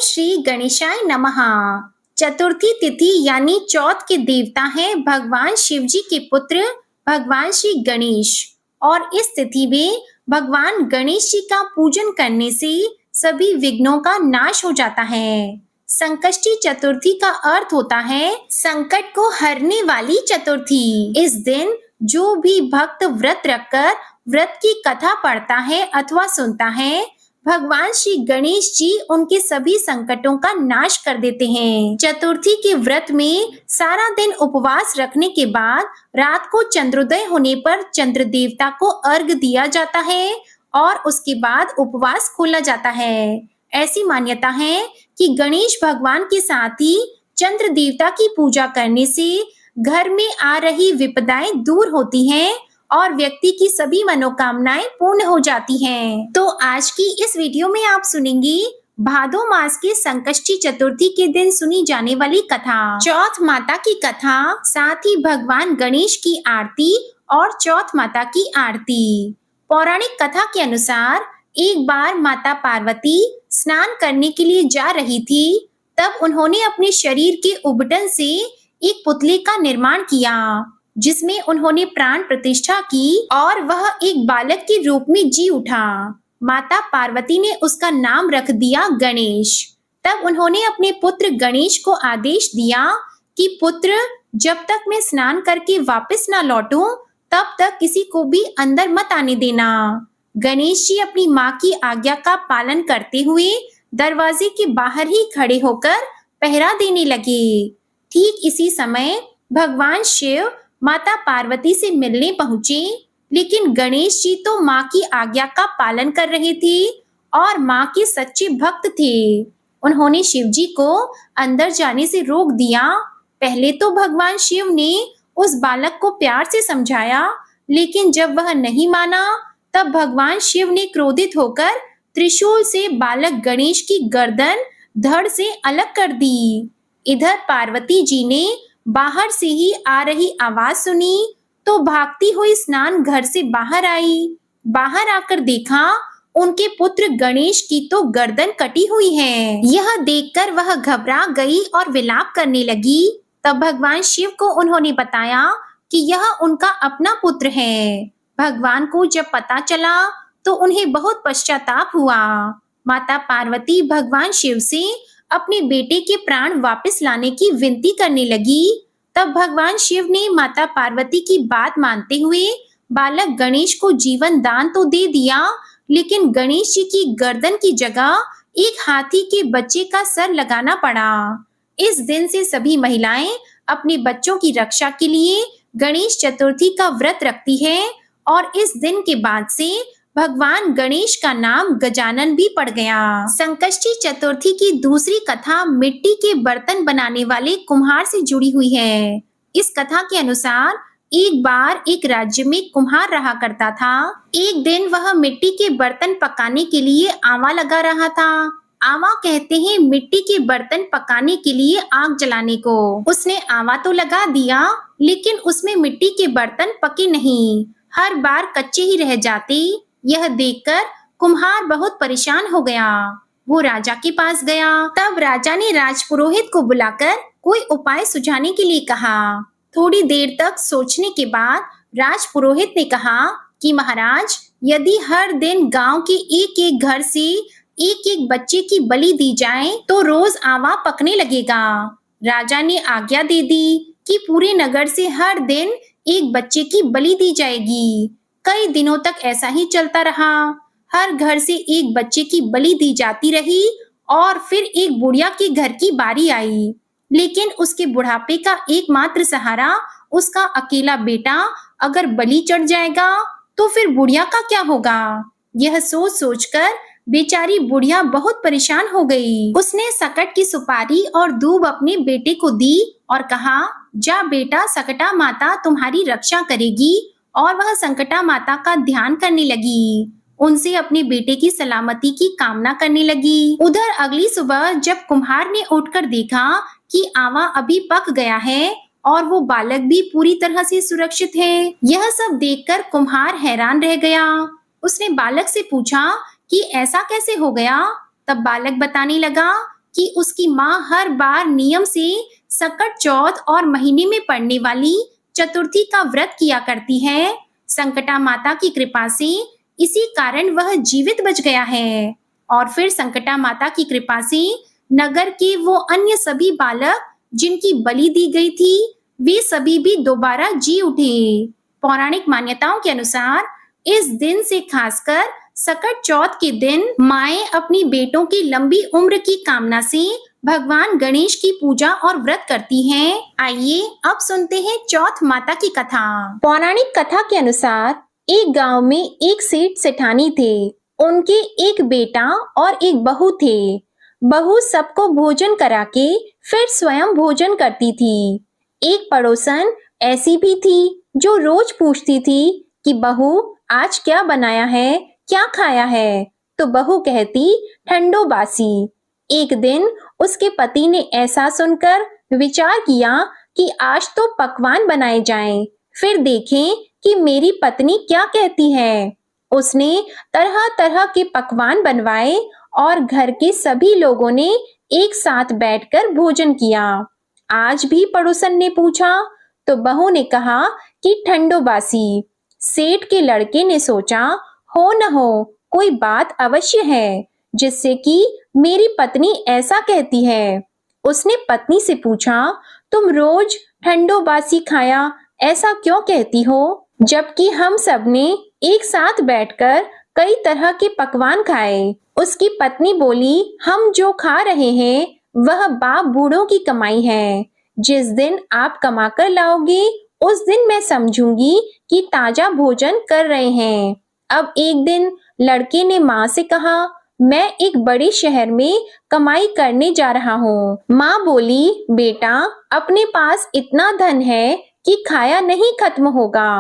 श्री गणेशाय नमः। चतुर्थी तिथि यानी चौथ के देवता हैं भगवान शिव जी के पुत्र भगवान श्री गणेश, और इस तिथि में भगवान गणेश जी का पूजन करने से सभी विघ्नों का नाश हो जाता है। संकष्टी चतुर्थी का अर्थ होता है संकट को हरने वाली चतुर्थी। इस दिन जो भी भक्त व्रत रखकर व्रत की कथा पढ़ता है अथवा सुनता है, भगवान श्री गणेश जी उनके सभी संकटों का नाश कर देते हैं। चतुर्थी के व्रत में सारा दिन उपवास रखने के बाद रात को चंद्रोदय होने पर चंद्र देवता को अर्घ दिया जाता है और उसके बाद उपवास खोला जाता है। ऐसी मान्यता है कि गणेश भगवान के साथ ही चंद्र देवता की पूजा करने से घर में आ रही विपदाएं दूर होती हैं और व्यक्ति की सभी मनोकामनाएं पूर्ण हो जाती हैं। तो आज की इस वीडियो में आप सुनेंगी भादो मास के संकष्टी चतुर्थी के दिन सुनी जाने वाली कथा, चौथ माता की कथा, साथ ही भगवान गणेश की आरती और चौथ माता की आरती। पौराणिक कथा के अनुसार एक बार माता पार्वती स्नान करने के लिए जा रही थी। तब उन्होंने अपने शरीर के उबटन से एक पुतले का निर्माण किया जिसमें उन्होंने प्राण प्रतिष्ठा की और वह एक बालक के रूप में जी उठा। माता पार्वती ने उसका नाम रख दिया गणेश। तब उन्होंने अपने पुत्र गणेश को आदेश दिया कि पुत्र, जब तक मैं स्नान करके वापस ना लौटूं तब तक किसी को भी अंदर मत आने देना। गणेश जी अपनी माँ की आज्ञा का पालन करते हुए दरवाजे के बाहर ही खड़े होकर पहरा देने लगे। ठीक इसी समय भगवान शिव माता पार्वती से मिलने पहुंचे, लेकिन गणेश जी तो माँ की आज्ञा का पालन कर रहे थे और माँ के सच्चे भक्त थे। उन्होंने शिव जी को अंदर जाने से रोक दिया। पहले तो भगवान शिव ने उस बालक को प्यार से समझाया, लेकिन जब वह नहीं माना तब भगवान शिव ने क्रोधित होकर त्रिशूल से बालक गणेश की गर्दन धड़ से अलग कर दी। इधर पार्वती जी ने बाहर से ही आ रही आवाज सुनी तो भागती हुई स्नान घर से बाहर आई। बाहर आकर देखा उनके पुत्र गणेश की तो गर्दन कटी हुई है। यह देखकर वह घबरा गई और विलाप करने लगी। तब भगवान शिव को उन्होंने बताया कि यह उनका अपना पुत्र है। भगवान को जब पता चला तो उन्हें बहुत पश्चाताप हुआ। माता पार्वती भगवान शिव से अपने बेटे के प्राण वापस लाने की विनती करने लगी। तब भगवान शिव ने माता पार्वती की बात मानते हुए बालक गणेश को जीवन दान तो दे दिया, लेकिन गणेश जी की गर्दन की जगह एक हाथी के बच्चे का सर लगाना पड़ा। इस दिन से सभी महिलाएं अपने बच्चों की रक्षा के लिए गणेश चतुर्थी का व्रत रखती है और इस दिन के बाद से भगवान गणेश का नाम गजानन भी पड़ गया। संकष्टी चतुर्थी की दूसरी कथा मिट्टी के बर्तन बनाने वाले कुम्हार से जुड़ी हुई है। इस कथा के अनुसार एक बार एक राज्य में कुम्हार रहा करता था। एक दिन वह मिट्टी के बर्तन पकाने के लिए आवा लगा रहा था। आवा कहते हैं मिट्टी के बर्तन पकाने के लिए आग जलाने को। उसने आवा तो लगा दिया, लेकिन उसमें मिट्टी के बर्तन पके नहीं, हर बार कच्चे ही रह जाते। यह देखकर कुम्हार बहुत परेशान हो गया। वो राजा के पास गया। तब राजा ने राजपुरोहित को बुलाकर कोई उपाय सुझाने के लिए कहा। थोड़ी देर तक सोचने के बाद राजपुरोहित ने कहा कि महाराज, यदि हर दिन गांव के एक एक घर से एक एक बच्चे की बलि दी जाए तो रोज आवा पकने लगेगा। राजा ने आज्ञा दे दी कि पूरे नगर से हर दिन एक बच्चे की बलि दी जाएगी। कई दिनों तक ऐसा ही चलता रहा। हर घर से एक बच्चे की बलि दी जाती रही और फिर एक बुढ़िया के घर की बारी आई, लेकिन उसके बुढ़ापे का एकमात्र सहारा उसका अकेला बेटा अगर बलि चढ़ जाएगा तो फिर बुढ़िया का क्या होगा। यह सोच सोचकर बेचारी बुढ़िया बहुत परेशान हो गई। उसने सकट की सुपारी और दूब अपने बेटे को दी और कहा, जा बेटा, सकटा माता तुम्हारी रक्षा करेगी। और वह संकटा माता का ध्यान करने लगी। उनसे अपने बेटे की सलामती की कामना करने लगी। उधर अगली सुबह जब कुम्हार ने उठकर देखा कि आवा अभी पक गया है और वो बालक भी पूरी तरह से सुरक्षित है, यह सब देखकर कुम्हार हैरान रह गया। उसने बालक से पूछा कि ऐसा कैसे हो गया। तब बालक बताने लगा कि कि उसकी माँ हर बार नियम से सकट चौथ और महीने में पड़ने वाली चतुर्थी का व्रत किया करती है। संकटा माता की कृपा से इसी कारण वह जीवित बच गया है। और फिर संकटा माता की कृपा से नगर के वो अन्य सभी बालक जिनकी बलि दी गई थी, वे सभी भी दोबारा जी उठे। पौराणिक मान्यताओं के अनुसार इस दिन से खासकर सकट चौथ के दिन माएं अपनी बेटों की लंबी उम्र की कामना से भगवान गणेश की पूजा और व्रत करती हैं। आइए अब सुनते हैं चौथ माता की कथा। पौराणिक कथा के अनुसार एक गांव में एक सेठ सेठानी थे। उनके एक बेटा और एक बहू थे। बहू सबको भोजन करा के फिर स्वयं भोजन करती थी। एक पड़ोसन ऐसी भी थी जो रोज पूछती थी कि बहू आज क्या बनाया है, क्या खाया है? तो बहू कहती ठंडो बासी। एक दिन उसके पति ने ऐसा सुनकर विचार किया कि आज तो पकवान बनाए जाएं, फिर देखें कि मेरी पत्नी क्या कहती है। उसने तरह तरह के पकवान बनवाए और घर के सभी लोगों ने एक साथ बैठकर भोजन किया। आज भी पड़ोसन ने पूछा तो बहू ने कहा कि ठंडो बासी। सेठ के लड़के ने सोचा हो न हो कोई बात अवश्य है जिससे कि मेरी पत्नी ऐसा कहती है। उसने पत्नी से पूछा तुम रोज ठंडो बासी खाया ऐसा क्यों कहती हो, जबकि हम सब ने एक साथ बैठकर कई तरह के पकवान खाए। उसकी पत्नी बोली हम जो खा रहे हैं वह बाप बूढ़ों की कमाई है। जिस दिन आप कमा कर लाओगे उस दिन मैं समझूंगी कि ताजा भोजन कर रहे हैं। अब एक दिन लड़के ने माँ से कहा मैं एक बड़े शहर में कमाई करने जा रहा हूँ। माँ बोली बेटा अपने पास इतना धन है कि खाया नहीं खत्म होगा।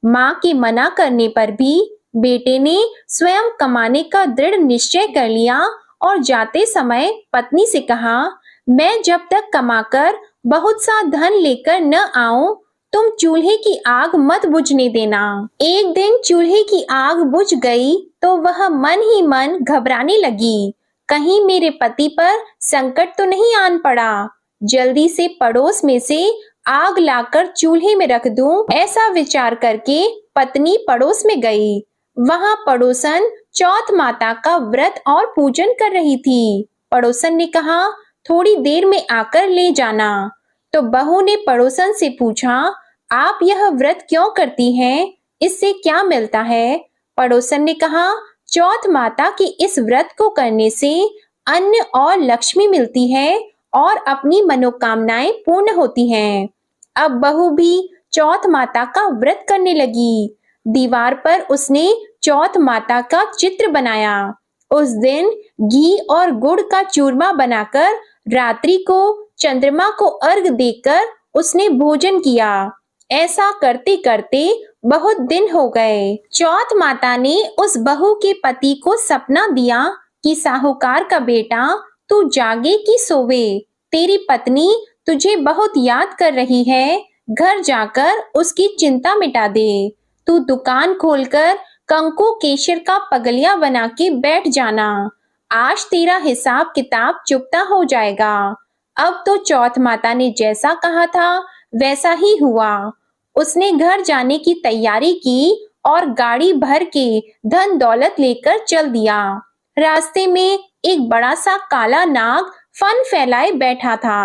माँ के मना करने पर भी बेटे ने स्वयं कमाने का दृढ़ निश्चय कर लिया और जाते समय पत्नी से कहा मैं जब तक कमाकर बहुत सा धन लेकर न आऊं तुम चूल्हे की आग मत बुझने देना। एक दिन चूल्हे की आग बुझ गई तो वह मन ही मन घबराने लगी, कहीं मेरे पति पर संकट तो नहीं आन पड़ा। जल्दी से पड़ोस में से आग लाकर चूल्हे में रख दूं, ऐसा विचार करके पत्नी पड़ोस में गई। वहां पड़ोसन चौथ माता का व्रत और पूजन कर रही थी। पड़ोसन ने कहा थोड़ी देर में आकर ले जाना। तो बहू ने पड़ोसन से पूछा आप यह व्रत क्यों करती हैं? इससे क्या मिलता है? पड़ोसन ने कहा चौथ माता के इस व्रत को करने से अन्न और लक्ष्मी मिलती है और अपनी मनोकामनाएं पूर्ण होती हैं। अब बहू भी चौथ माता का व्रत करने लगी। दीवार पर उसने चौथ माता का चित्र बनाया। उस दिन घी और गुड़ का चूरमा बनाकर रात्रि को चंद्रमा को अर्घ देकर उसने भोजन किया। ऐसा करते करते बहुत दिन हो गए। चौथ माता ने उस बहू के पति को सपना दिया कि साहूकार का बेटा तू जागे कि सोवे, तेरी पत्नी तुझे बहुत याद कर रही है, घर जाकर उसकी चिंता मिटा दे। तू दुकान खोलकर कंकु केशर का पगलिया बना के बैठ जाना। आज तेरा हिसाब किताब चुकता हो जाएगा। अब तो चौथ माता ने जैसा कहा था वैसा ही हुआ। उसने घर जाने की तैयारी की और गाड़ी भर के धन दौलत लेकर चल दिया। रास्ते में एक बड़ा सा काला नाग फन फैलाए बैठा था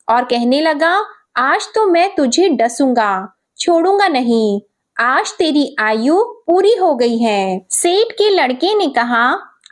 और कहने लगा आज तो मैं तुझे डसूंगा, छोड़ूंगा नहीं। आज तेरी आयु पूरी हो गई है। सेठ के लड़के ने कहा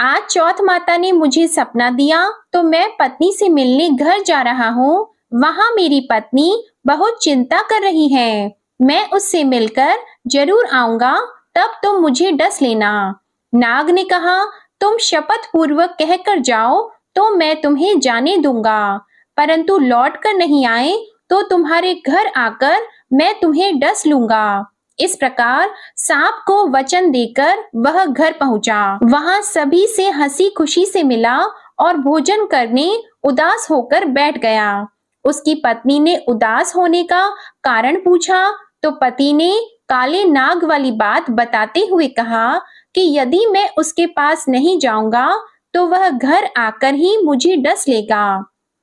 आज चौथ माता ने मुझे सपना दिया तो मैं पत्नी से मिलने घर जा रहा हूँ। वहाँ मेरी पत्नी बहुत चिंता कर रही है। मैं उससे मिलकर जरूर आऊंगा, तब तुम मुझे डस लेना। नाग ने कहा तुम शपथ पूर्वक कहकर जाओ तो मैं तुम्हें जाने दूंगा, परंतु लौट कर नहीं आए तो तुम्हारे घर आकर मैं तुम्हें डस लूंगा। इस प्रकार सांप को वचन देकर वह घर पहुंचा। वहां सभी से हंसी खुशी से मिला और भोजन करने उदास होकर बैठ गया। उसकी पत्नी ने उदास होने का कारण पूछा तो पति ने काले नाग वाली बात बताते हुए कहा कि यदि मैं उसके पास नहीं जाऊंगा तो वह घर आकर ही मुझे डस लेगा।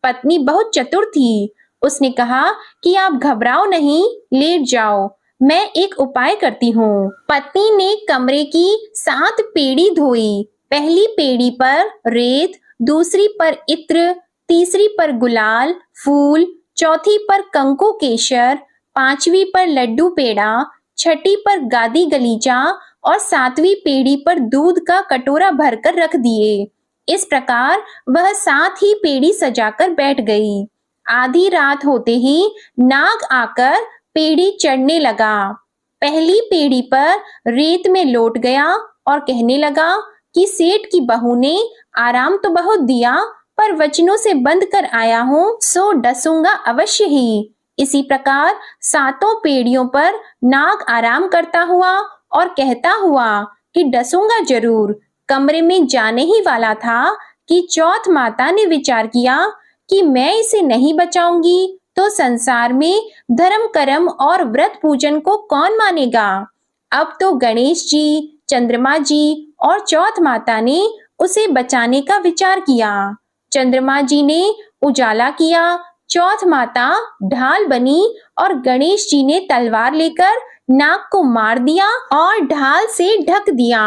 पत्नी बहुत चतुर थी। उसने कहा कि आप घबराओ नहीं, लेट जाओ, मैं एक उपाय करती हूँ। पत्नी ने कमरे की 7 पेड़ी धोई। पहली पेड़ी पर रेत, दूसरी पर इत्र, तीसरी पर गुलाल, फूल, चौथी पर कंकु केशर, पांचवी पर लड्डू पेड़ा, छठी पर गादी गलीचा और 7वीं पेड़ी पर दूध का कटोरा भरकर रख दिए। इस प्रकार वह 7 ही पेड़ी सजाकर बैठ गई। आधी रात होते ही नाग आकर पेड़ी चढ़ने लगा। पहली पेड़ी पर रेत में लौट गया और कहने लगा कि सेठ की बहू ने आराम तो बहुत दिया, पर वचनों से बंध कर आया हूँ, सो डसूंगा अवश्य ही। इसी प्रकार 7 पेड़ियों पर नाग आराम करता हुआ और कहता हुआ कि डसूंगा जरूर, कमरे में जाने ही वाला था कि चौथ माता ने विचार किया कि मैं इसे नहीं बचाऊंगी तो संसार में धर्म कर्म और व्रत पूजन को कौन मानेगा। अब तो गणेश जी, चंद्रमा जी और चौथ माता ने उसे बचाने का विचार किया। चंद्रमा जी ने उजाला किया, चौथ माता ढाल बनी और गणेश जी ने तलवार लेकर नाग को मार दिया और ढाल से ढक दिया।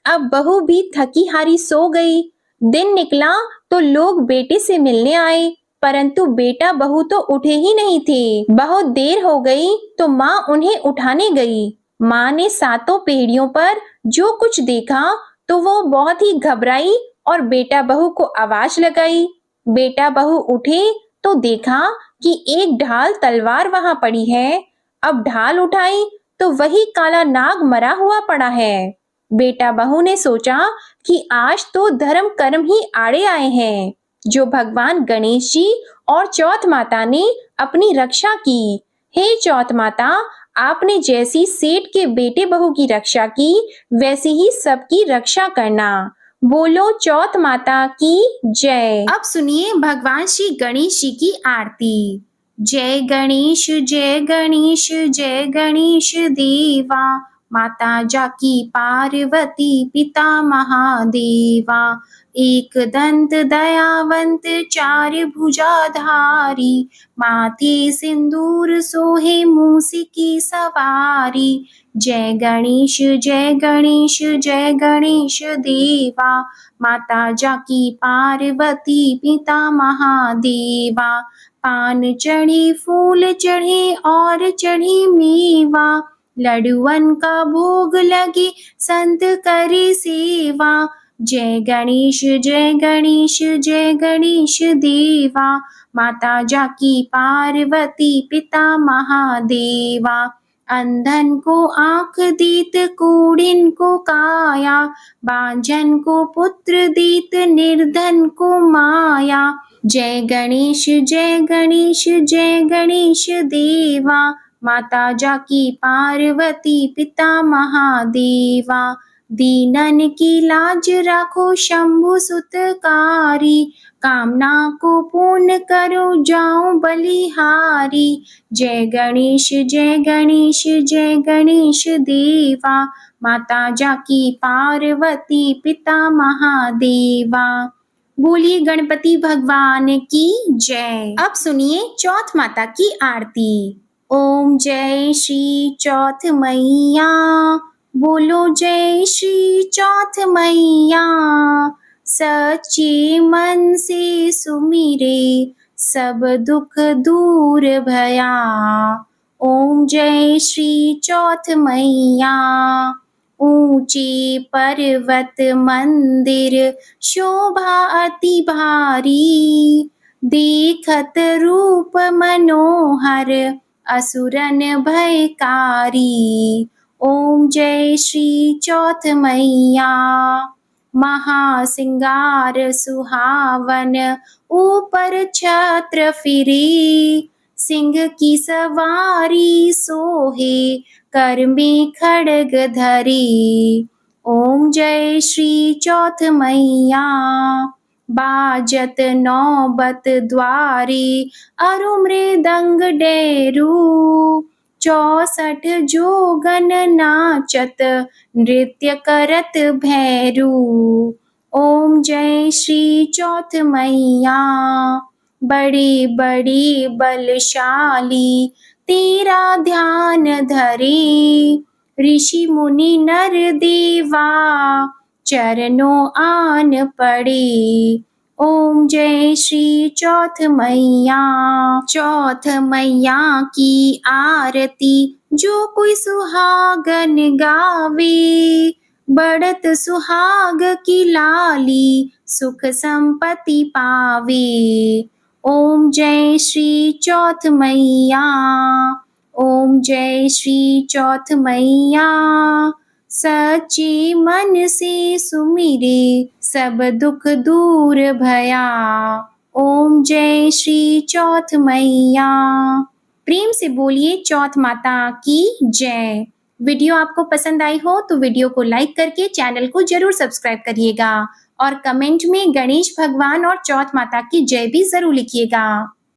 अब बहू भी थकी हारी सो गई। दिन निकला तो लोग बेटे से मिलने आए, परंतु बेटा बहू तो उठे ही नहीं थे। बहुत देर हो गई तो माँ उन्हें उठाने गई। माँ ने 7 पेड़ियों पर जो कुछ देखा तो वो बहुत ही घबराई और बेटा बहू को आवाज लगाई। बेटा बहू उठे तो देखा कि एक ढाल तलवार वहां पड़ी है। अब ढाल उठाई तो वही काला नाग मरा हुआ पड़ा है। बेटा बहू ने सोचा कि आज तो धर्म कर्म ही आड़े आए हैं, जो भगवान गणेश जी और चौथ माता ने अपनी रक्षा की। हे चौथ माता, आपने जैसी सेठ के बेटे बहू की रक्षा की, वैसी ही सबकी रक्षा करना। बोलो चौथ माता की जय। अब सुनिए भगवान श्री गणेश जी की आरती। जय गणेश जय गणेश जय गणेश देवा, माता जाकी पार्वती पिता महादेवा, एक दंत दयावंत चार भुजाधारी, माथे सिंदूर सोहे मूसी की सवारी। जय गणेश जय गणेश जय गणेश देवा, माता जाकी पार्वती पिता महादेवा, पान चढ़े फूल चढ़े और चढ़े मेवा, लड्डुअन का भोग लगे संत करे सेवा। जय गणेश जय गणेश जय गणेश देवा, माता जाकी पार्वती पिता महादेवा, अंधन को आँख दीत कूड़िन को काया, बांझन को पुत्र दीत निर्धन को माया। जय गणेश जय गणेश जय गणेश देवा, माता जाकी पार्वती पिता महादेवा, दीनन की लाज राखो शंभु सुतकारी, कामना को पूर्ण करो जाओ बलिहारी। जय गणेश जय गणेश जय गणेश देवा, माता जाकी पार्वती पिता महादेवा। बोलिए गणपति भगवान की जय। अब सुनिए चौथ माता की आरती। ओम जय श्री चौथ मैया, बोलो जय श्री चौथ मैया, सच्चे मन से सुमिरे सब दुख दूर भया। ओम जय श्री चौथ मैया, ऊंचे पर्वत मंदिर शोभा अति भारी, देखत रूप मनोहर असुरन भयकारी। ओम जय श्री चौथ मैया, महासिंगार सुहावन ऊपर छत्र फिरे, सिंह की सवारी सोहे कर में खड़ग धरी। ओम जय श्री चौथ मैया, बाजत नौबत द्वारे अरु मृदंग डेरू, 64 जोगन नाचत नृत्य करत भैरू। ओम जय श्री चौथ मैया। बड़े बड़े बलशाली तेरा ध्यान धरे, ऋषि मुनि नर देवा चरणों आन पड़े। ओम जय श्री चौथ मैया। चौथ मैया की आरती जो कोई सुहागन गावे, बढ़त सुहाग की लाली सुख संपत्ति पावे। ओम जय श्री चौथ मैया। ओम जय श्री चौथ मैया। सच्चे मन से सुमिरे सब दुख दूर भया। ओम जय श्री चौथ मैया। प्रेम से बोलिए चौथ माता की जय। वीडियो आपको पसंद आई हो तो वीडियो को लाइक करके चैनल को जरूर सब्सक्राइब करिएगा और कमेंट में गणेश भगवान और चौथ माता की जय भी जरूर लिखिएगा।